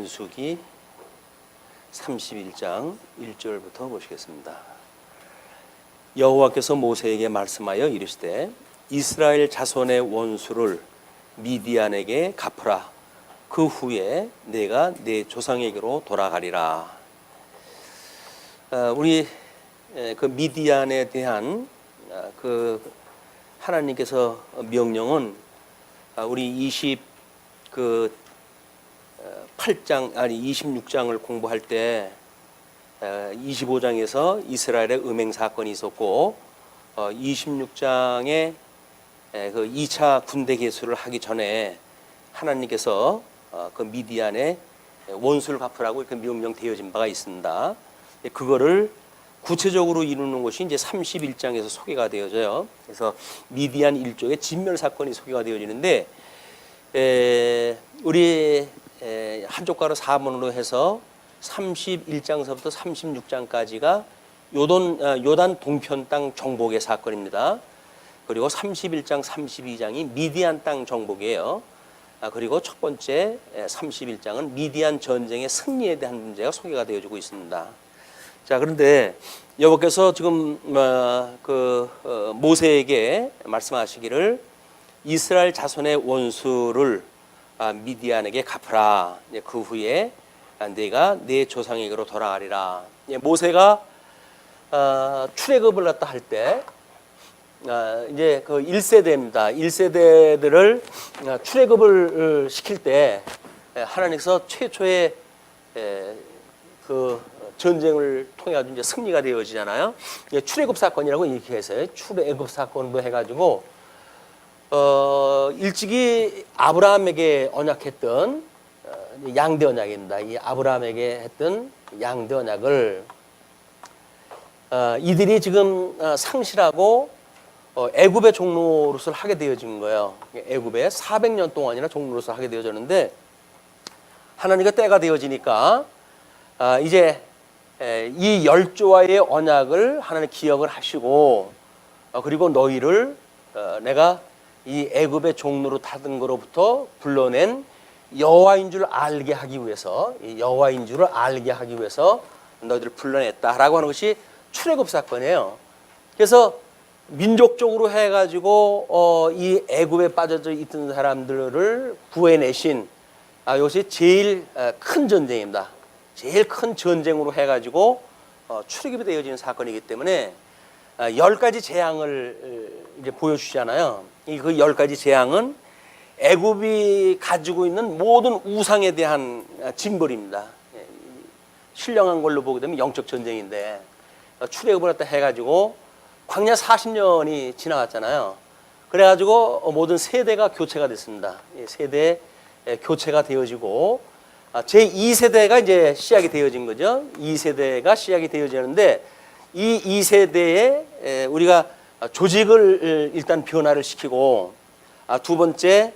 민수기 31장 1절부터 보시겠습니다. 여호와께서 모세에게 말씀하여 이르시되 이스라엘 자손의 원수를 미디안에게 갚으라. 그 후에 내가 내 조상에게로 돌아가리라. 우리 그 미디안에 대한 그 하나님께서 명령은 우리 26장을 공부할 때 25장에서 이스라엘의 음행 사건이 있었고 26장에 그 2차 군대 개수를 하기 전에 하나님께서 그 미디안의 원수를 갚으라고 이렇게 명령되어진 바가 있습니다. 그거를 구체적으로 이루는 것이 이제 31장에서 소개가 되어져요. 그래서 미디안 일족의 진멸 사건이 소개가 되어지는데 우리 한쪽가로 4번으로 해서 31장서부터 36장까지가 요단 동편 땅 정복의 사건입니다. 그리고 31장, 32장이 미디안 땅 정복이에요. 그리고 첫 번째 31장은 미디안 전쟁의 승리에 대한 문제가 소개가 되어지고 있습니다. 자, 그런데 여호와께서 지금 모세에게 말씀하시기를 이스라엘 자손의 원수를 미디안에게 갚으라. 그 후에 내가 내 조상에게로 돌아가리라. 모세가 출애굽을 갖다 할 때 이제 그 1세대입니다. 1세대들을 출애굽을 시킬 때 하나님께서 최초의 그 전쟁을 통해 가지고 이제 승리가 되어지잖아요. 출애굽 사건이라고 이렇게 해서요. 출애굽 사건도 해가지고 일찍이 아브라함에게 언약했던 양대 언약입니다. 이 아브라함에게 했던 양대 언약을 이들이 지금 상실하고 애굽의 종노릇을 하게 되어진 거예요. 애굽에 400년 동안이나 종노릇을 하게 되어졌는데 하나님과 때가 되어지니까 이제 이 열조와의 언약을 하나님 기억을 하시고 그리고 너희를 내가 이 애굽의 종노릇 하던 거로부터 불러낸 여호와인 줄 알게 하기 위해서 여호와인 줄을 알게 하기 위해서 너희들을 불러냈다라고 하는 것이 출애굽 사건이에요. 그래서 민족적으로 해가지고 이 애굽에 빠져져 있던 사람들을 구해내신 이것이 제일 큰 전쟁입니다. 제일 큰 전쟁으로 해가지고 출애굽이 되어지는 사건이기 때문에 10가지 재앙을 이제 보여주잖아요. 그 10가지 재앙은 애굽이 가지고 있는 모든 우상에 대한 징벌입니다. 신령한 걸로 보게 되면 영적 전쟁인데 출애굽을 갖다 해가지고 광야 40년이 지나갔잖아요. 그래가지고 모든 세대가 교체가 됐습니다. 세대 교체가 되어지고 제2세대가 이제 시작이 되어진 거죠. 2세대가 시작이 되어지는데 이 2세대에 우리가 조직을 일단 변화를 시키고 두 번째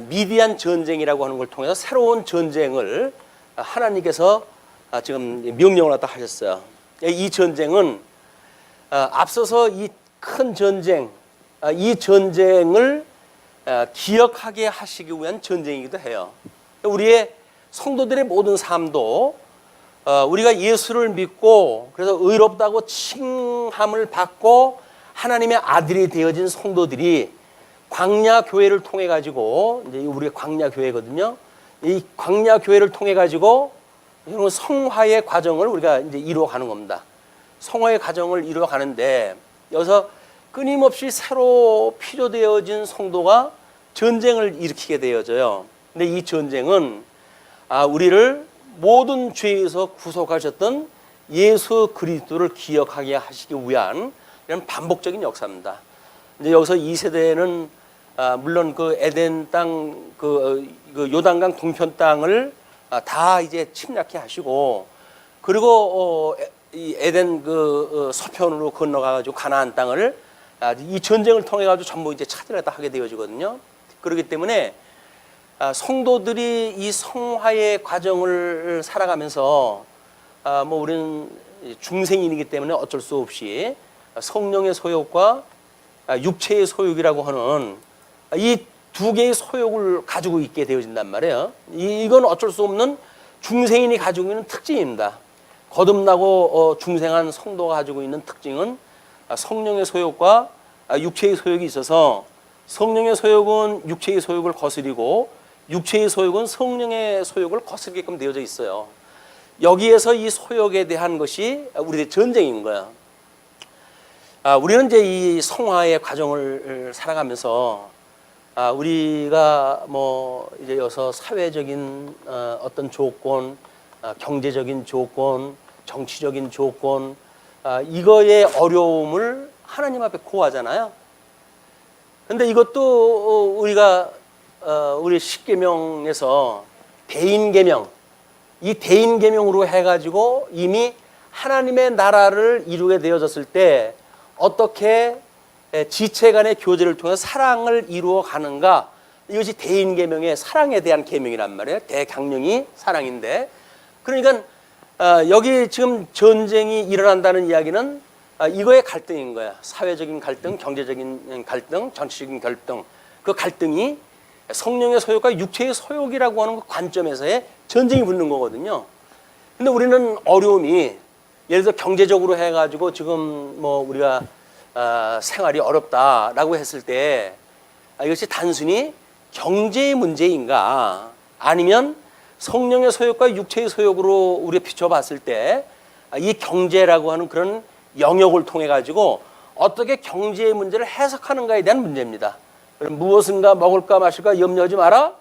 미디안 전쟁이라고 하는 걸 통해서 새로운 전쟁을 하나님께서 지금 명령을 갖다 하셨어요. 이 전쟁은 앞서서 이 큰 전쟁, 이 전쟁을 기억하게 하시기 위한 전쟁이기도 해요. 우리의 성도들의 모든 삶도 우리가 예수를 믿고 그래서 의롭다고 칭함을 받고 하나님의 아들이 되어진 성도들이 광야 교회를 통해 가지고 이제 우리가 광야 교회거든요. 이 광야 교회를 통해 가지고 이런 성화의 과정을 우리가 이제 이루어가는 겁니다. 성화의 과정을 이루어가는데 여기서 끊임없이 새로 필요되어진 성도가 전쟁을 일으키게 되어져요. 근데 이 전쟁은 우리를 모든 죄에서 구속하셨던 예수 그리스도를 기억하게 하시기 위한 이런 반복적인 역사입니다. 이제 여기서 2세대는 물론 그 에덴 땅, 그 요단강 동편 땅을 다 이제 침략해 하시고 그리고 이 에덴 그 서편으로 건너가가지고 가나안 땅을 이 전쟁을 통해 가지고 전부 이제 차지하다 하게 되어지거든요. 그렇기 때문에 성도들이 이 성화의 과정을 살아가면서 뭐 우리는 중생인이기 때문에 어쩔 수 없이 성령의 소욕과 육체의 소욕이라고 하는 이 두 개의 소욕을 가지고 있게 되어진단 말이에요. 이건 어쩔 수 없는 중생인이 가지고 있는 특징입니다. 거듭나고 중생한 성도가 가지고 있는 특징은 성령의 소욕과 육체의 소욕이 있어서, 성령의 소욕은 육체의 소욕을 거스리고 육체의 소욕은 성령의 소욕을 거스르게끔 되어져 있어요. 여기에서 이 소욕에 대한 것이 우리의 전쟁인 거야. 우리는 이제 이 성화의 과정을 살아가면서 우리가 뭐 이제 여기서 사회적인 어떤 조건, 경제적인 조건, 정치적인 조건, 이거의 어려움을 하나님 앞에 고하잖아요. 근데 이것도 우리가 우리 십계명에서 대인계명, 이 대인계명으로 해가지고 이미 하나님의 나라를 이루게 되어졌을 때 어떻게 지체 간의 교제를 통해서 사랑을 이루어 가는가, 이것이 대인계명의 사랑에 대한 계명이란 말이에요. 대강령이 사랑인데, 그러니까 여기 지금 전쟁이 일어난다는 이야기는 이거의 갈등인 거야. 사회적인 갈등, 경제적인 갈등, 정치적인 갈등. 그 갈등이 성령의 소욕과 육체의 소욕이라고 하는 그 관점에서의 전쟁이 붙는 거거든요. 근데 우리는 어려움이, 예를 들어 경제적으로 해가지고 지금 뭐 우리가 생활이 어렵다라고 했을 때 이것이 단순히 경제의 문제인가, 아니면 성령의 소욕과 육체의 소욕으로 우리가 비춰봤을 때 이 경제라고 하는 그런 영역을 통해 가지고 어떻게 경제의 문제를 해석하는가에 대한 문제입니다. 무엇인가 먹을까 마실까 염려하지 마라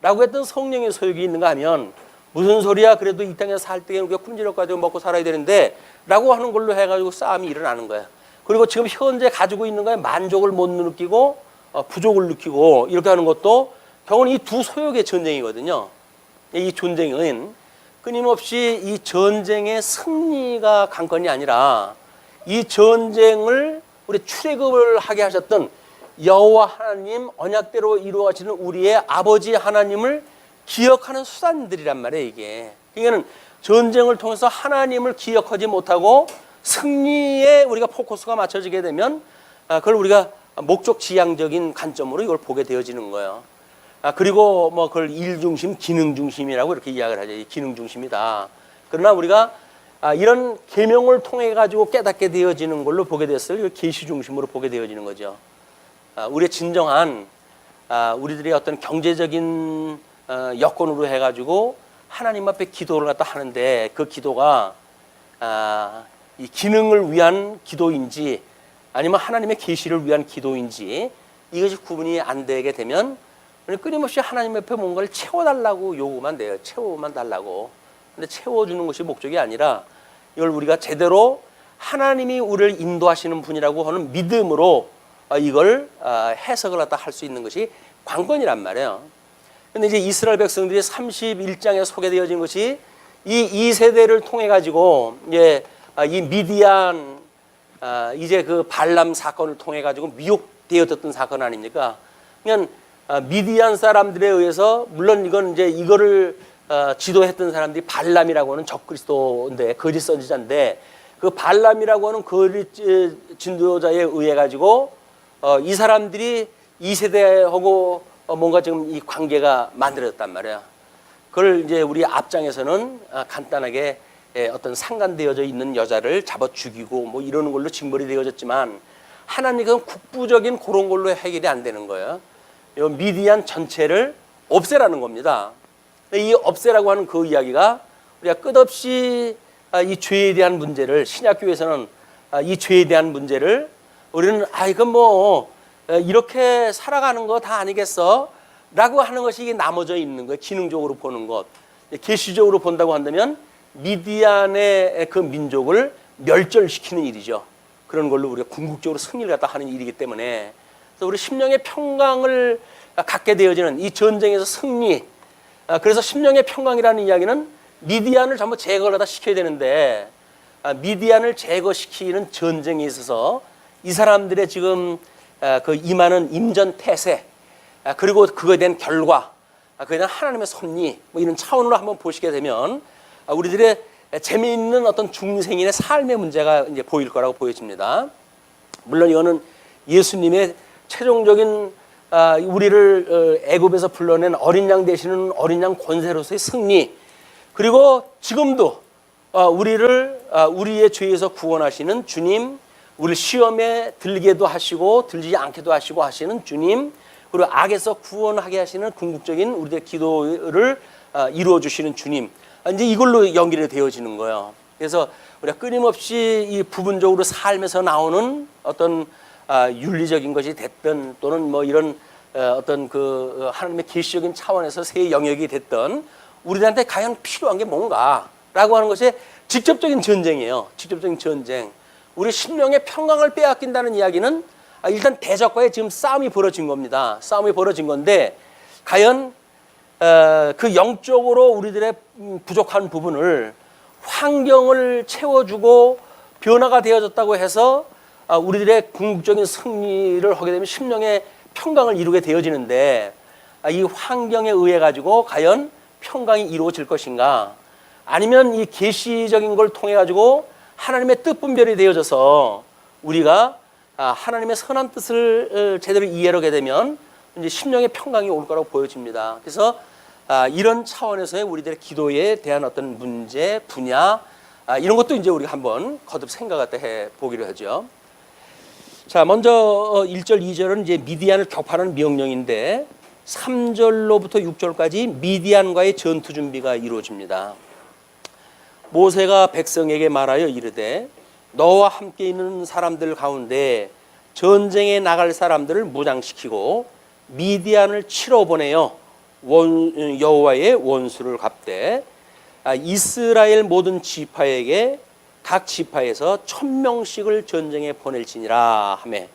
라고 했던 성령의 소욕이 있는가 하면, 무슨 소리야, 그래도 이 땅에서 살 때는 우리가 품질력 가지고 먹고 살아야 되는데 라고 하는 걸로 해가지고 싸움이 일어나는 거예요. 그리고 지금 현재 가지고 있는 거에 만족을 못 느끼고 부족을 느끼고 이렇게 하는 것도 결국은 이 두 소욕의 전쟁이거든요. 이 전쟁은 끊임없이 이 전쟁의 승리가 관건이 아니라 이 전쟁을 우리 출애굽을 하게 하셨던 여호와 하나님, 언약대로 이루어지는 우리의 아버지 하나님을 기억하는 수단들이란 말이에요, 이게. 그러니까 전쟁을 통해서 하나님을 기억하지 못하고 승리에 우리가 포커스가 맞춰지게 되면 그걸 우리가 목적 지향적인 관점으로 이걸 보게 되어지는 거예요. 그리고 뭐 그걸 일 중심, 기능 중심이라고 이렇게 이야기를 하죠. 기능 중심이다. 그러나 우리가 이런 계명을 통해 가지고 깨닫게 되어지는 걸로 보게 됐어요. 계시 중심으로 보게 되어지는 거죠. 우리의 진정한 우리들의 어떤 경제적인 여건으로 해가지고 하나님 앞에 기도를 갖다 하는데, 그 기도가 이 기능을 위한 기도인지 아니면 하나님의 계시를 위한 기도인지, 이것이 구분이 안 되게 되면 끊임없이 하나님 앞에 뭔가를 채워달라고 요구만 돼요. 채워만 달라고. 근데 채워주는 것이 목적이 아니라 이걸 우리가 제대로 하나님이 우리를 인도하시는 분이라고 하는 믿음으로 이걸 해석을 갖다 할 수 있는 것이 관건이란 말이에요. 근데 이제 이스라엘 백성들이 31장에 소개되어진 것이 이 2세대를 통해 가지고 이제 이 미디안 이제 그 발람 사건을 통해 가지고 미혹되어졌던 사건 아닙니까? 그냥 미디안 사람들에 의해서, 물론 이건 이제 이거를 지도했던 사람들이 발람이라고 하는 적그리스도인데, 거짓 선지자인데, 그 발람이라고 하는 거짓 진도자에 의해 가지고 이 사람들이 2세대하고 뭔가 지금 이 관계가 만들어졌단 말이에요. 그걸 이제 우리 앞장에서는 간단하게 어떤 상간되어져 있는 여자를 잡아 죽이고 뭐 이러는 걸로 징벌이 되어졌지만, 하나님은 국부적인 그런 걸로 해결이 안 되는 거예요. 이 미디안 전체를 없애라는 겁니다. 이 없애라고 하는 그 이야기가 우리가 끝없이 이 죄에 대한 문제를, 신약교회에서는 이 죄에 대한 문제를 우리는 이건 뭐 이렇게 살아가는 거 다 아니겠어? 라고 하는 것이 이게 나머져 있는 거예요. 기능적으로 보는 것. 계시적으로 본다고 한다면 미디안의 그 민족을 멸절시키는 일이죠. 그런 걸로 우리가 궁극적으로 승리를 갖다 하는 일이기 때문에, 그래서 우리 심령의 평강을 갖게 되어지는 이 전쟁에서 승리, 그래서 심령의 평강이라는 이야기는 미디안을 전부 제거를 갖다 시켜야 되는데, 미디안을 제거시키는 전쟁에 있어서 이 사람들의 지금 그 임하는 임전태세, 그리고 그거에 대한 결과, 그거에 대한 하나님의 섭리, 뭐 이런 차원으로 한번 보시게 되면 우리들의 재미있는 어떤 중생인의 삶의 문제가 이제 보일 거라고 보여집니다. 물론 이거는 예수님의 최종적인 우리를 애굽에서 불러낸 어린 양 되시는 어린 양 권세로서의 승리, 그리고 지금도 우리의 죄에서 구원하시는 주님, 우리 시험에 들게도 하시고 들지 않게도 하시고 하시는 주님, 그리고 악에서 구원하게 하시는 궁극적인 우리의 기도를 이루어 주시는 주님, 이제 이걸로 연결이 되어지는 거예요. 그래서 우리가 끊임없이 이 부분적으로 삶에서 나오는 어떤 윤리적인 것이 됐든 또는 뭐 이런 어떤 그 하나님의 계시적인 차원에서 새 영역이 됐든 우리들한테 과연 필요한 게 뭔가라고 하는 것이 직접적인 전쟁이에요. 직접적인 전쟁. 우리 심령의 평강을 빼앗긴다는 이야기는 일단 대적과의 지금 싸움이 벌어진 겁니다. 싸움이 벌어진 건데 과연 그 영적으로 우리들의 부족한 부분을 환경을 채워주고 변화가 되어졌다고 해서 우리들의 궁극적인 승리를 하게 되면 심령의 평강을 이루게 되어지는데 이 환경에 의해 가지고 과연 평강이 이루어질 것인가, 아니면 이 계시적인 걸 통해 가지고 하나님의 뜻분별이 되어져서 우리가 하나님의 선한 뜻을 제대로 이해하게 되면 이제 심령의 평강이 올 거라고 보여집니다. 그래서 이런 차원에서의 우리들의 기도에 대한 어떤 문제, 분야, 이런 것도 이제 우리가 한번 거듭 생각을 해 보기로 하죠. 자, 먼저 1절, 2절은 이제 미디안을 격파하는 명령인데 3절로부터 6절까지 미디안과의 전투 준비가 이루어집니다. 모세가 백성에게 말하여 이르되 너와 함께 있는 사람들 가운데 전쟁에 나갈 사람들을 무장시키고 미디안을 치러 보내어 여호와의 원수를 갚되 이스라엘 모든 지파에게 각 지파에서 1000명씩을 전쟁에 보낼지니라 하매,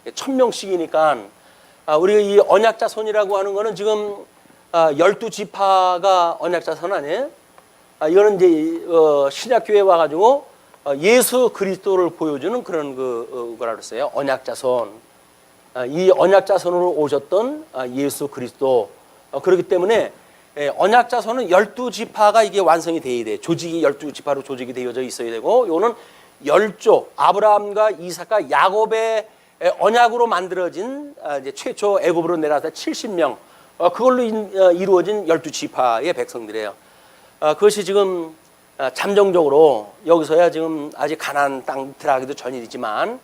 1000명씩이니까 우리가 이 언약자손이라고 하는 거는 지금 12지파가 언약자손 아니에요? 이거는 이제 신약교회에 와가지고 예수 그리스도를 보여주는 그런 거라 그랬어요. 언약자손. 이 언약자손으로 오셨던 예수 그리스도. 그렇기 때문에 언약자손은 12지파가 이게 완성이 돼야 돼. 조직이 12지파로 조직이 되어져 있어야 되고, 요거는 10조, 아브라함과 이삭과 야곱의 언약으로 만들어진 이제 최초 애굽으로 내려왔다 70명, 그걸로 이루어진 12지파의 백성들이에요. 그것이 지금 잠정적으로 여기서야 지금 아직 가나안 땅 들어가기도 전이지만,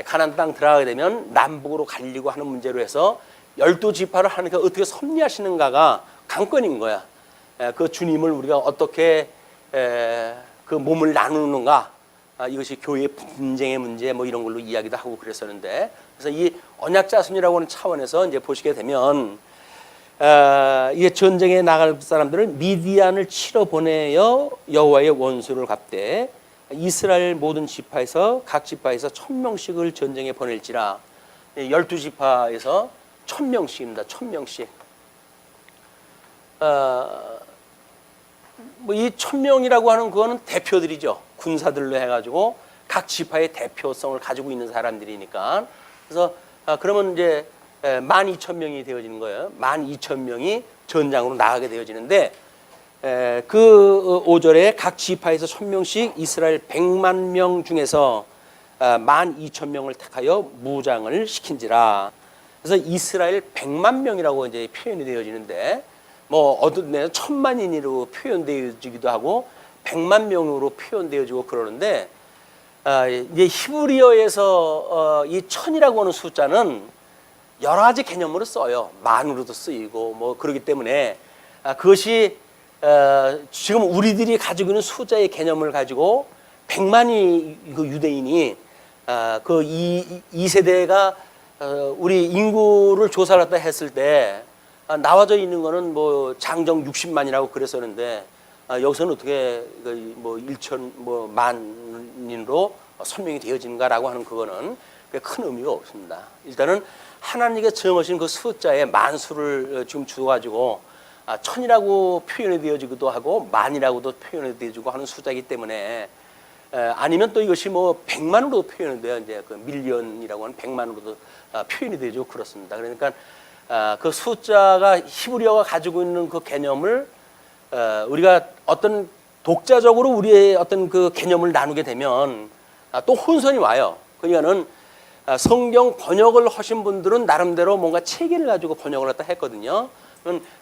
가나안 땅 들어가게 되면 남북으로 갈리고 하는 문제로 해서 12지파를 하니까 어떻게 섭리하시는가가 관건인 거야. 그 주님을 우리가 어떻게 그 몸을 나누는가, 이것이 교회 분쟁의 문제 뭐 이런 걸로 이야기도 하고 그랬었는데, 그래서 이 언약자손이라고 하는 차원에서 이제 보시게 되면 이게 전쟁에 나갈 사람들을 미디안을 치러 보내어 여호와의 원수를 갚되 이스라엘 모든 지파에서 각 지파에서 1000명씩을 전쟁에 보낼지라. 12지파에서 1000명씩입니다. 1000명씩. 뭐 이 1000명이라고 하는 그거는 대표들이죠. 군사들로 해가지고 각 지파의 대표성을 가지고 있는 사람들이니까. 그래서 그러면 이제 12,000명이 되어지는 거예요. 12,000명이 전장으로 나가게 되어지는데, 그 5절에 각 지파에서 1000명씩 이스라엘 100만 명 중에서 12,000명을 택하여 무장을 시킨지라. 그래서 이스라엘 100만 명이라고 이제 표현이 되어지는데, 뭐 어떤 데는 1000만인으로 표현되어지기도 하고 100만 명으로 표현되어지고 그러는데, 이제 히브리어에서 이 1000이라고 하는 숫자는 여러 가지 개념으로 써요. 만으로도 쓰이고 뭐 그렇기 때문에 그것이 지금 우리들이 가지고 있는 숫자의 개념을 가지고 100만이 그 유대인이 그 이 세대가 우리 인구를 조사를 했다 했을 때 나와져 있는 거는 뭐 장정 60만이라고 그랬었는데, 여기서는 어떻게 뭐 1천 뭐 만인으로 설명이 되어지는가라고 하는 그거는 큰 의미가 없습니다. 일단은 하나님께 정하신 그 숫자의 만수를 지금 주어가지고 1000이라고 표현이 되어지기도 하고 만이라고도 표현이 되어지고 하는 숫자이기 때문에, 아니면 또 이것이 뭐 100만으로도 표현이 돼요. 이제 그 밀리언이라고 하는 100만으로도 표현이 되죠. 그렇습니다. 그러니까 그 숫자가 히브리어가 가지고 있는 그 개념을 우리가 어떤 독자적으로 우리의 어떤 그 개념을 나누게 되면 또 혼선이 와요. 그러니까는 성경 번역을 하신 분들은 나름대로 뭔가 체계를 가지고 번역을 했다 했거든요.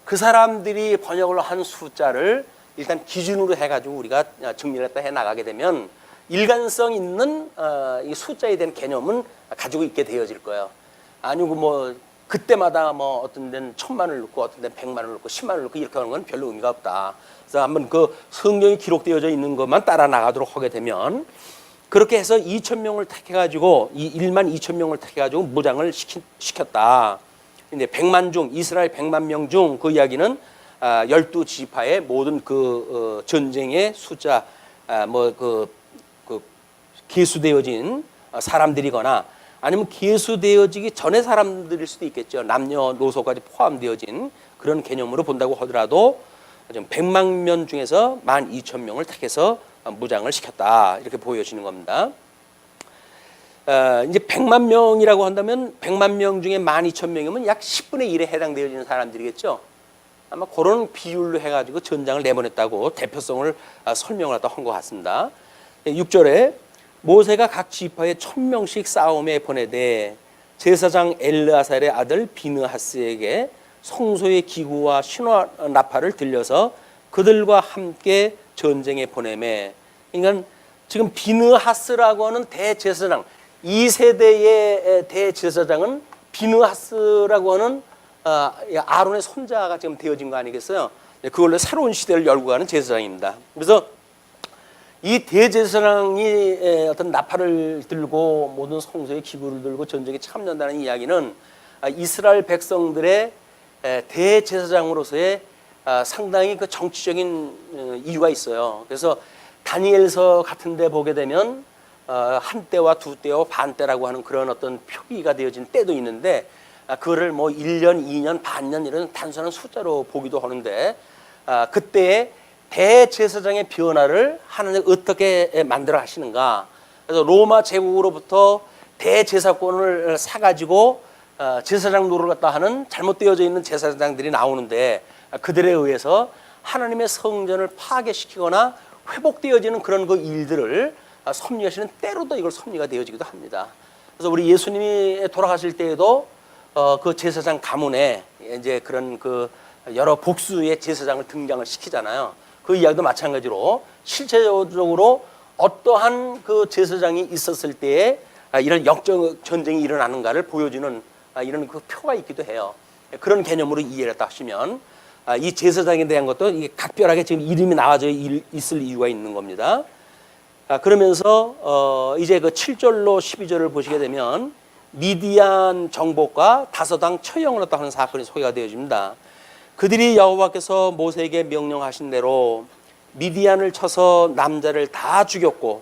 그 사람들이 번역을 한 숫자를 일단 기준으로 해가지고 우리가 정리를 했다 해 나가게 되면 일관성 있는 이 숫자에 대한 개념은 가지고 있게 되어질 거예요. 아니고 뭐 그때마다 뭐 어떤 데는 1000만을 넣고 어떤 데는 100만을 넣고 10만을 넣고 이렇게 하는 건 별로 의미가 없다. 그래서 한번 그 성경이 기록되어져 있는 것만 따라 나가도록 하게 되면 그렇게 해서 2000명을 택해가지고 이 1만 2000명을 택해가지고 무장을 시켰다. 근데 100만 중 이스라엘 100만 명 중 그 이야기는 12지파의 모든 그 전쟁의 숫자 그 계수되어진 사람들이거나 아니면 계수되어지기 전에 사람들일 수도 있겠죠. 남녀노소까지 포함되어진 그런 개념으로 본다고 하더라도 지금 100만 명 중에서 12,000명을 택해서 무장을 시켰다 이렇게 보여지는 겁니다. 이제 100만 명이라고 한다면 100만 명 중에 12,000명이면 약 10분의 1에 해당되어지는 사람들이겠죠. 아마 그런 비율로 해가지고 전장을 내보냈다고 대표성을 설명을 하다 한 것 같습니다. 6절에 모세가 각 지파에 1000명씩 싸움에 보내되 제사장 엘르아살의 아들 비느하스에게 성소의 기구와 신화 나팔을 들려서 그들과 함께 전쟁에 보내매. 그러니까 지금 비느하스라고 하는 대제사장 2세대의 대제사장은 비느하스라고 하는 아론의 손자가 지금 되어진 거 아니겠어요? 그걸로 새로운 시대를 열고 가는 제사장입니다. 그래서 이 대제사장이 어떤 나팔을 들고 모든 성소의 기구를 들고 전쟁에 참여한다는 이야기는 이스라엘 백성들의 대제사장으로서의 상당히 그 정치적인 이유가 있어요. 그래서 다니엘서 같은 데 보게 되면 한 때와 두 때와 반 때라고 하는 그런 어떤 표기가 되어진 때도 있는데 그거를 뭐 1년, 2년, 반년 이런 단순한 숫자로 보기도 하는데 그때의 대제사장의 변화를 하나님 어떻게 만들어 하시는가. 그래서 로마 제국으로부터 대제사권을 사가지고 제사장 노릇을 갖다 하는 잘못되어져 있는 제사장들이 나오는데 그들에 의해서 하나님의 성전을 파괴시키거나 회복되어지는 그런 그 일들을 섭리하시는 때로도 이걸 섭리가 되어지기도 합니다. 그래서 우리 예수님이 돌아가실 때에도 그 제사장 가문에 이제 그런 그 여러 복수의 제사장을 등장을 시키잖아요. 그 이야기도 마찬가지로 실제적으로 어떠한 그 제사장이 있었을 때에 이런 역적 전쟁이 일어나는가를 보여주는 이런 그 표가 있기도 해요. 그런 개념으로 이해를 했다 하시면 이 제사장에 대한 것도 이게 각별하게 지금 이름이 나와져 있을 이유가 있는 겁니다. 그러면서 이제 그 7절로 12절을 보시게 되면 미디안 정복과 다섯왕 처형을 하는 사건이 소개가 되어집니다. 그들이 여호와께서 모세에게 명령하신 대로 미디안을 쳐서 남자를 다 죽였고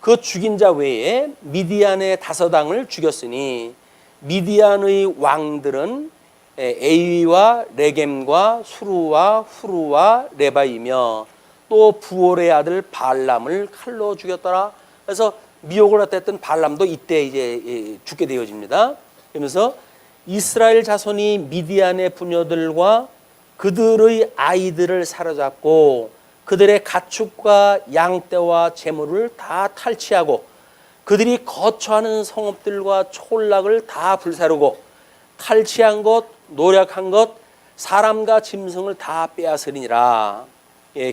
그 죽인 자 외에 미디안의 다섯왕을 죽였으니 미디안의 왕들은 에위와 레겜과 수루와 후루와 레바이며 또 부올의 아들 발람을 칼로 죽였더라. 그래서 미혹을 했던 발람도 이때 이제 죽게 되어집니다. 그러면서 이스라엘 자손이 미디안의 부녀들과 그들의 아이들을 사로잡고 그들의 가축과 양떼와 재물을 다 탈취하고 그들이 거처하는 성읍들과 촌락을 다 불사르고 탈취한 것, 노력한 것, 사람과 짐승을 다 빼앗으리니라.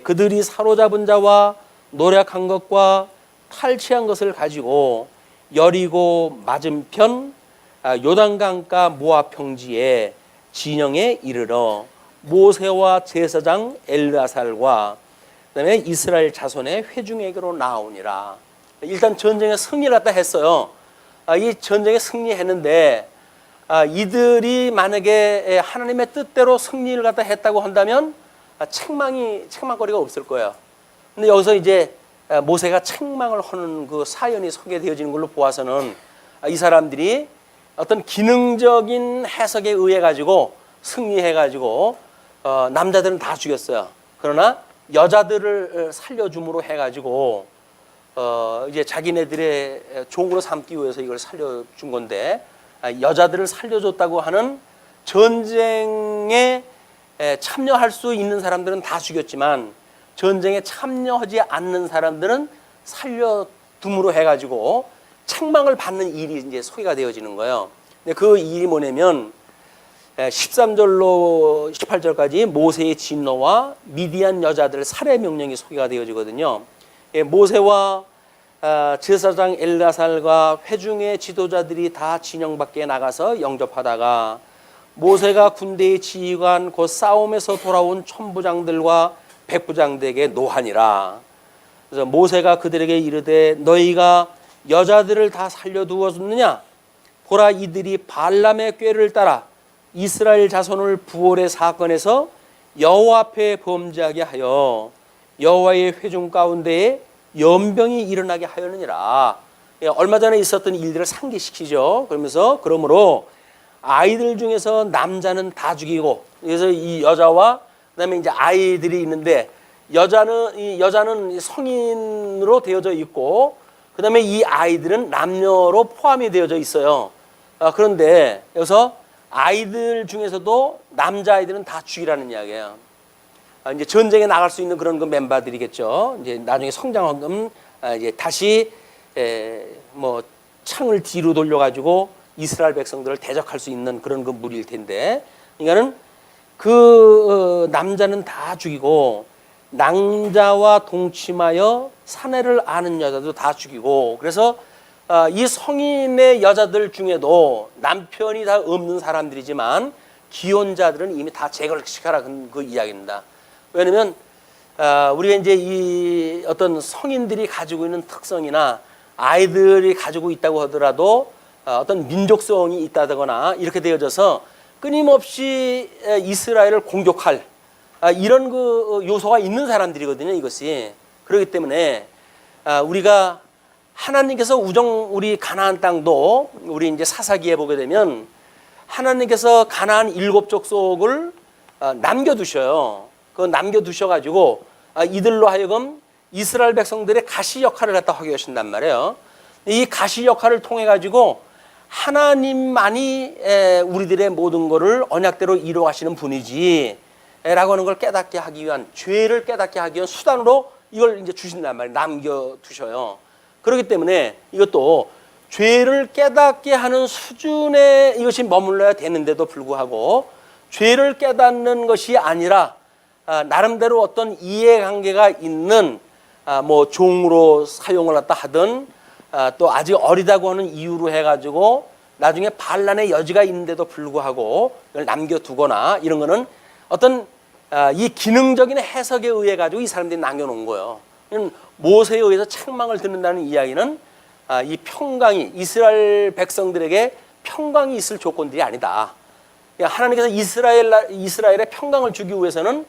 그들이 사로잡은 자와 노력한 것과 탈취한 것을 가지고 여리고 맞은편 요단강가 모압 평지에 진영에 이르러 모세와 제사장 엘르아살과 그다음에 이스라엘 자손의 회중에게로 나오니라. 일단 전쟁에 승리를 했다 했어요. 이 전쟁에 승리했는데 이들이 만약에 하나님의 뜻대로 승리를 갖다 했다고 한다면 책망거리가 없을 거예요. 근데 여기서 이제 모세가 책망을 하는 그 사연이 소개되어지는 걸로 보아서는 이 사람들이 어떤 기능적인 해석에 의해 가지고 승리해 가지고 남자들은 다 죽였어요. 그러나 여자들을 살려줌으로 해 가지고 이제 자기네들의 종으로 삼기 위해서 이걸 살려준 건데 여자들을 살려줬다고 하는 전쟁에 참여할 수 있는 사람들은 다 죽였지만 전쟁에 참여하지 않는 사람들은 살려둠으로 해가지고 책망을 받는 일이 이제 소개가 되어지는 거예요. 근데 그 일이 뭐냐면 13절로 18절까지 모세의 진노와 미디안 여자들 살해 명령이 소개가 되어지거든요. 모세와 제사장 엘라살과 회중의 지도자들이 다 진영 밖에 나가서 영접하다가 모세가 군대의 지휘관 곧 싸움에서 돌아온 천부장들과 백부장들에게 노하니라. 그래서 모세가 그들에게 이르되 너희가 여자들을 다 살려두었느냐? 보라 이들이 발람의 꾀를 따라 이스라엘 자손을 부올의 사건에서 여호와 앞에 범죄하게 하여 여호와의 회중 가운데에 연병이 일어나게 하였느니라. 얼마 전에 있었던 일들을 상기시키죠. 그러므로 아이들 중에서 남자는 다 죽이고, 그래서 이 여자와 그다음에 이제 아이들이 있는데 여자는 성인으로 되어져 있고, 그다음에 이 아이들은 남녀로 포함이 되어져 있어요. 그런데 여기서 아이들 중에서도 남자 아이들은 다 죽이라는 이야기예요. 이제 전쟁에 나갈 수 있는 그런 그 멤버들이겠죠. 이제 나중에 성장하면 이제 다시 뭐 창을 뒤로 돌려가지고 이스라엘 백성들을 대적할 수 있는 그런 그 무리일 텐데, 그러니까는 그 남자는 다 죽이고 낭자와 동침하여 사내를 아는 여자도 다 죽이고, 그래서 이 성인의 여자들 중에도 남편이 다 없는 사람들이지만 기혼자들은 이미 다 제거를 시켜라 그 이야기입니다. 왜냐하면 우리가 이제 이 어떤 성인들이 가지고 있는 특성이나 아이들이 가지고 있다고 하더라도 어떤 민족성이 있다거나 이렇게 되어져서 끊임없이 이스라엘을 공격할 이런 그 요소가 있는 사람들이거든요. 이것이 그렇기 때문에 우리가 하나님께서 우리 가나안 땅도 우리 이제 사사기에 보게 되면 하나님께서 가나안 7족속을 남겨두셔요. 그 남겨두셔가지고 이들로 하여금 이스라엘 백성들의 가시 역할을 갖다 하게 하신단 말이에요. 이 가시 역할을 통해 가지고 하나님만이 우리들의 모든 것을 언약대로 이루어가시는 분이지 라고 하는 걸 깨닫게 하기 위한, 죄를 깨닫게 하기 위한 수단으로 이걸 이제 주신단 말이에요. 남겨두셔요. 그렇기 때문에 이것도 죄를 깨닫게 하는 수준에 이것이 머물러야 되는데도 불구하고 죄를 깨닫는 것이 아니라 나름대로 어떤 이해관계가 있는 뭐 종으로 사용을 했다 하든 또 아직 어리다고 하는 이유로 해가지고 나중에 반란의 여지가 있는데도 불구하고 이걸 남겨두거나 이런 거는 어떤 이 기능적인 해석에 의해 가지고 이 사람들이 남겨놓은 거예요. 모세에 의해서 책망을 듣는다는 이야기는 이 평강이 이스라엘 백성들에게 평강이 있을 조건들이 아니다. 하나님께서 이스라엘의 평강을 주기 위해서는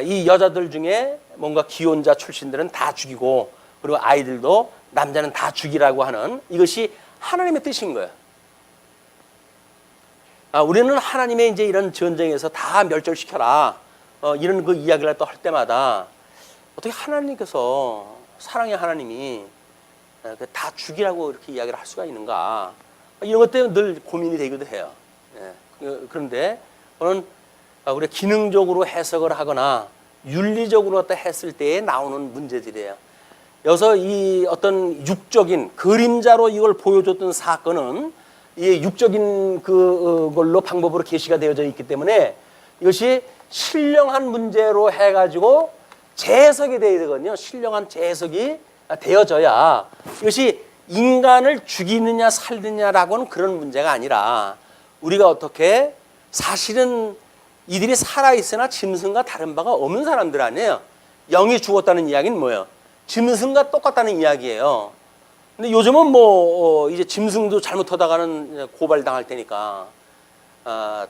이 여자들 중에 뭔가 기혼자 출신들은 다 죽이고, 그리고 아이들도 남자는 다 죽이라고 하는 이것이 하나님의 뜻인 거예요. 우리는 하나님의 이제 이런 전쟁에서 다 멸절시켜라 이런 그 이야기를 또 할 때마다 어떻게 하나님께서, 사랑의 하나님이 다 죽이라고 이렇게 이야기를 할 수가 있는가, 이런 것 때문에 늘 고민이 되기도 해요. 그런데 저는 우리가 기능적으로 해석을 하거나 윤리적으로 했을 때에 나오는 문제들이에요. 여기서 이 어떤 육적인 그림자로 이걸 보여줬던 사건은 이 육적인 그걸로 방법으로 계시가 되어져 있기 때문에 이것이 신령한 문제로 해가지고 재해석이 되어야 되거든요. 신령한 재해석이 되어져야 이것이 인간을 죽이느냐 살느냐라고는 그런 문제가 아니라 우리가 어떻게, 사실은 이들이 살아있으나 짐승과 다른 바가 없는 사람들 아니에요. 영이 죽었다는 이야기는 뭐예요? 짐승과 똑같다는 이야기예요. 근데 요즘은 뭐 이제 짐승도 잘못하다가는 고발당할 테니까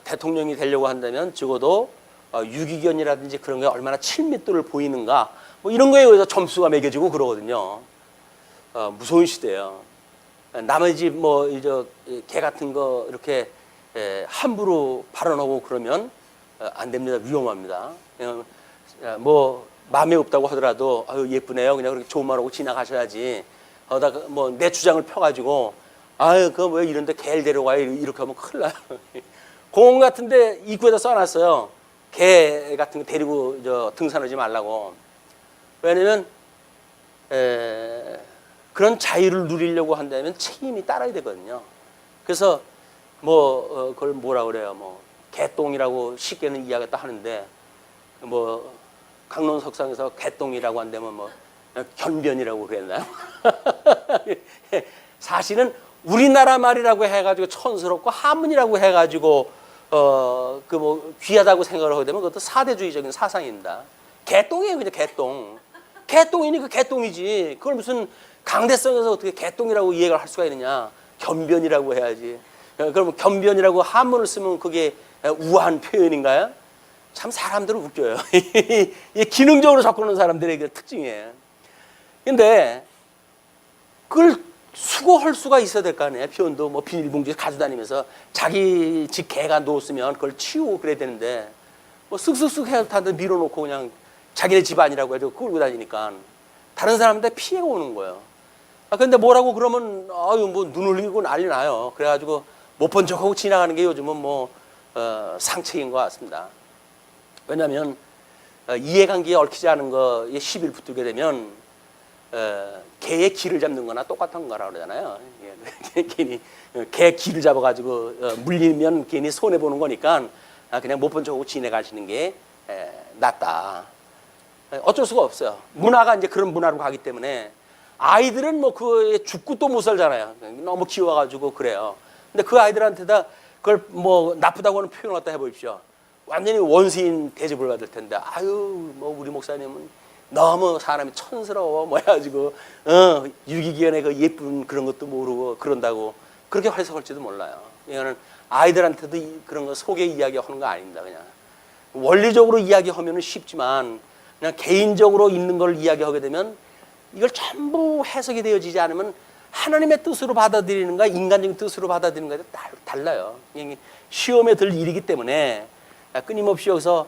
대통령이 되려고 한다면 적어도 유기견이라든지 그런 게 얼마나 친밀도를 보이는가, 뭐 이런 거에 의해서 점수가 매겨지고 그러거든요. 무서운 시대예요. 남의 집 뭐 이제 개 같은 거 이렇게 함부로 발언하고 그러면 안 됩니다. 위험합니다. 뭐 마음에 없다고 하더라도 아유 예쁘네요. 그냥 그렇게 좋은 말하고 지나가셔야지. 뭐 내 주장을 펴가지고 아유 그거 왜 이런데 개를 데려와요 이렇게 하면 큰일 나요. 공원 같은데 입구에다 써놨어요. 개 같은 거 데리고 등산하지 말라고. 왜냐면 그런 자유를 누리려고 한다면 책임이 따라야 되거든요. 그래서 뭐 그걸 뭐라 그래요? 뭐 개똥이라고 쉽게는 이야기했다 하는데 뭐 강론석상에서 개똥이라고 한다면 뭐 견변이라고 그랬나요? 사실은 우리나라 말이라고 해가지고 촌스럽고 한문이라고 해가지고 그 뭐 귀하다고 생각을 하게 되면 그것도 사대주의적인 사상입니다. 개똥이에요, 그냥 개똥. 개똥이니까 개똥이지. 그걸 무슨 강대성에서 어떻게 개똥이라고 이해를 할 수가 있느냐? 견변이라고 해야지. 그러면 견변이라고 한문을 쓰면 그게 우아한 표현인가요? 참 사람들은 웃겨요. 이 기능적으로 접근하는 사람들의 그 특징이에요. 근데 그걸 수거할 수가 있어야 될 거 아니에요. 표현도 뭐 비닐봉지에 가져다니면서 자기 집 개가 누웠으면 그걸 치우고 그래야 되는데 뭐 쓱쓱쓱 해서 다 밀어놓고 그냥 자기네 집 아니라고 해도 끌고 다니니까 다른 사람한테 피해가 오는 거예요. 근데 뭐라고 그러면 아유 뭐 눈 흘리고 난리 나요. 그래가지고 못 본 척하고 지나가는 게 요즘은 뭐 상책인 것 같습니다. 왜냐하면 이해관계에 얽히지 않은 거에 시비를 붙들게 되면 개의 기를 잡는 거나 똑같은 거라고 그러잖아요. 괜히 개 기를 잡아가지고 물리면 괜히 손해보는 거니까 그냥 못 본 척하고 지내가시는 게 낫다. 어쩔 수가 없어요. 문화가 이제 그런 문화로 가기 때문에 아이들은 뭐 그거에 죽고 또 못 살잖아요. 너무 귀여워가지고 그래요. 근데 그 아이들한테다 그걸 뭐 나쁘다고 하는 표현을 갖다 해보십시오. 완전히 원수인 대접을 받을 텐데 아유 뭐 우리 목사님은 너무 사람이 촌스러워 뭐 해가지고 유기견의 그 예쁜 그런 것도 모르고 그런다고 그렇게 해석할지도 몰라요. 이거는 아이들한테도 그런 거 소개 이야기하는 거 아닙니다. 그냥 원리적으로 이야기하면 쉽지만 그냥 개인적으로 있는 걸 이야기하게 되면 이걸 전부 해석이 되어지지 않으면 하나님의 뜻으로 받아들이는가 인간적인 뜻으로 받아들이는 거에 달라요. 시험에 들 일이기 때문에 끊임없이 여기서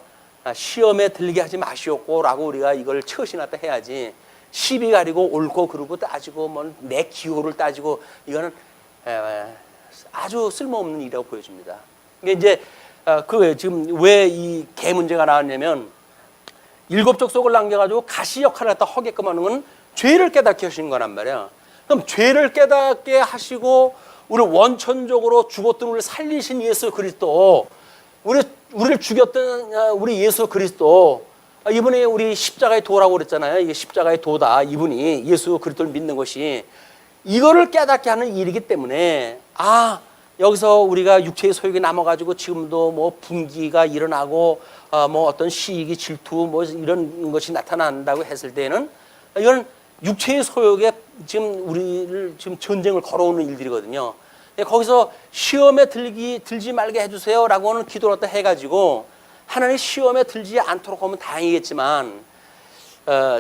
시험에 들게 하지 마시옵고라고 우리가 이걸 처신하다 해야지 시비 가리고 옳고 그르고 따지고 뭐 내 기호를 따지고 이거는 아주 쓸모없는 일이라고 보여집니다. 이게 이제 그 지금 왜 이 개 문제가 나왔냐면 일곱 족속을 남겨가지고 가시 역할을 갖다 하게끔 하는 건 죄를 깨닫게 하시는 거란 말이야. 그럼 죄를 깨닫게 하시고 우리 원천적으로 죽었던 우리를 살리신 예수 그리스도 우리를 죽였던 우리 예수 그리스도 이분이 우리 십자가의 도라고 그랬잖아요. 이게 십자가의 도다. 이분이 예수 그리스도를 믿는 것이 이거를 깨닫게 하는 일이기 때문에 여기서 우리가 육체의 소욕이 남아가지고 지금도 뭐 분기가 일어나고 뭐 어떤 시기 질투 뭐 이런 것이 나타난다고 했을 때는 이건 육체의 소욕에 지금 우리를 지금 전쟁을 걸어오는 일들이거든요. 거기서 시험에 들지 말게 해주세요라고 하는 기도를 갖다 해가지고 하나님 시험에 들지 않도록 하면 다행이겠지만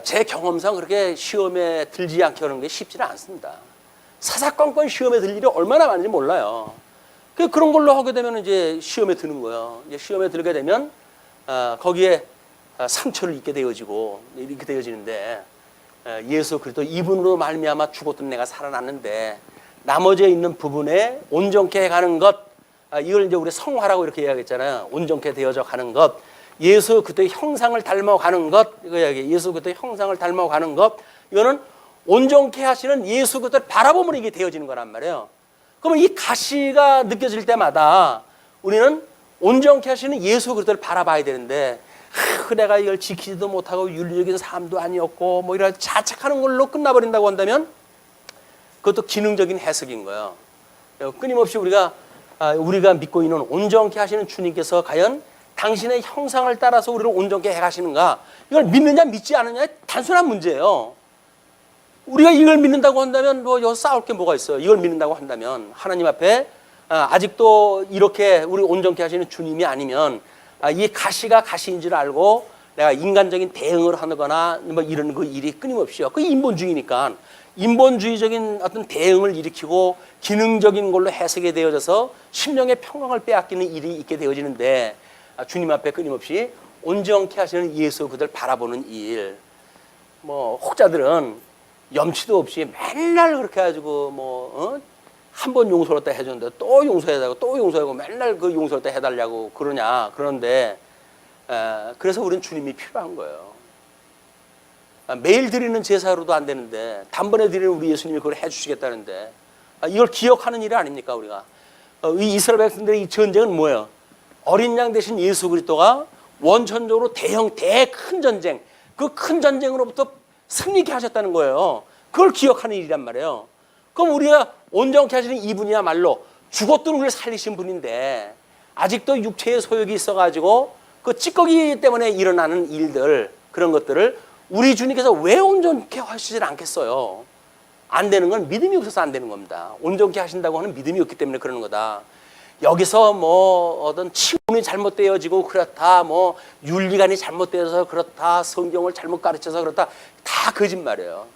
제 경험상 그렇게 시험에 들지 않게 하는 게 쉽지는 않습니다. 사사건건 시험에 들 일이 얼마나 많은지 몰라요. 그런 걸로 하게 되면 이제 시험에 드는 거예요. 이제 시험에 들게 되면 거기에 상처를 입게 되어지고 이렇게 되어지는데 예수 그리스도 이분으로 말미암아 죽었던 내가 살아났는데 나머지 있는 부분에 온전케 가는 것 이걸 이제 우리 성화라고 이렇게 이야기했잖아요. 온전케 되어져 가는 것 예수 그리스도의 형상을 닮아가는 것 이거 이야기 예수 그리스도의 형상을 닮아가는 것 이거는 온전케 하시는 예수 그리스도를 바라보면 이게 되어지는 거란 말이에요. 그러면 이 가시가 느껴질 때마다 우리는 온전케 하시는 예수 그리스도를 바라봐야 되는데 내가 이걸 지키지도 못하고 윤리적인 삶도 아니었고 뭐 이런 자책하는 걸로 끝나버린다고 한다면 그것도 기능적인 해석인 거예요. 끊임없이 우리가 믿고 있는 온전케 하시는 주님께서 과연 당신의 형상을 따라서 우리를 온전케 해가시는가 이걸 믿느냐 믿지 않느냐의 단순한 문제예요. 우리가 이걸 믿는다고 한다면 뭐 여기서 싸울 게 뭐가 있어요. 이걸 믿는다고 한다면 하나님 앞에 아직도 이렇게 우리 온전케 하시는 주님이 아니면 이 가시가 가시인 줄 알고 내가 인간적인 대응을 하거나 뭐 이런 그 일이 끊임없이요. 그 인본주의니까 인본주의적인 어떤 대응을 일으키고 기능적인 걸로 해석이 되어져서 심령의 평강을 빼앗기는 일이 있게 되어지는데 주님 앞에 끊임없이 온전케 하시는 예수 그들 바라보는 일. 뭐 혹자들은 염치도 없이 맨날 그렇게 해가지고 뭐 한 번 용서를 다 해줬는데 또 용서해달라고 또 용서하고 맨날 그 용서를 다 해달라고 그러는데 그래서 우리는 주님이 필요한 거예요. 매일 드리는 제사로도 안 되는데 단번에 드리는 우리 예수님이 그걸 해주시겠다는데 이걸 기억하는 일 아닙니까 우리가? 이 이스라엘 백성들의 이 전쟁은 뭐예요? 어린 양 대신 예수 그리스도가 원천적으로 큰 전쟁, 그 큰 전쟁으로부터 승리케 하셨다는 거예요. 그걸 기억하는 일이란 말이에요. 그럼 우리가 온전케 하시는 이분이야말로 죽었던 우리를 살리신 분인데 아직도 육체의 소욕이 있어가지고 그 찌꺼기 때문에 일어나는 일들, 그런 것들을 우리 주님께서 왜 온전케 하시질 않겠어요? 안 되는 건 믿음이 없어서 안 되는 겁니다. 온전케 하신다고 하는 믿음이 없기 때문에 그러는 거다. 여기서 뭐 어떤 치문이 잘못되어지고 그렇다, 뭐 윤리관이 잘못되어서 그렇다, 성경을 잘못 가르쳐서 그렇다, 다 거짓말이에요.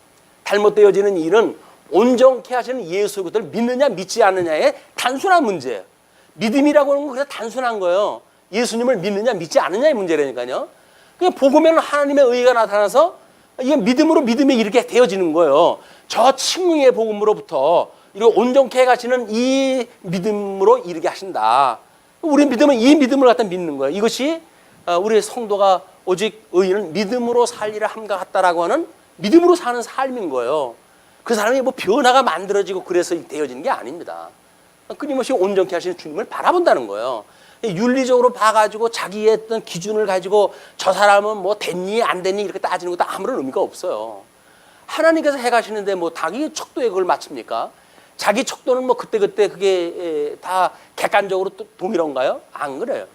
잘못되어지는 일은 온전케 하시는 예수 그리스도를 믿느냐 믿지 않느냐의 단순한 문제예요. 믿음이라고 하는 건 그냥 단순한 거예요. 예수님을 믿느냐 믿지 않느냐의 문제라니까요. 그냥 복음에는 하나님의 의가 나타나서 이게 믿음으로 믿음이 이렇게 되어지는 거예요. 저 칭의의 복음으로부터 이렇게 온전케 가시는 이 믿음으로 이르게 하신다. 우리 믿음은 이 믿음을 갖다 믿는 거예요. 이것이 우리 성도가 오직 의인은 믿음으로 살리라 함과 같다라고 하는 믿음으로 사는 삶인 거예요. 그 사람이 뭐 변화가 만들어지고 그래서 되어지는 게 아닙니다. 끊임없이 온전케 하시는 주님을 바라본다는 거예요. 윤리적으로 봐가지고 자기의 어떤 기준을 가지고 저 사람은 뭐 됐니 안 됐니 이렇게 따지는 것도 아무런 의미가 없어요. 하나님께서 해가시는데 뭐 자기 척도에 그걸 맞춥니까? 자기 척도는 뭐 그때그때 그게 다 객관적으로 동일한가요? 안 그래요.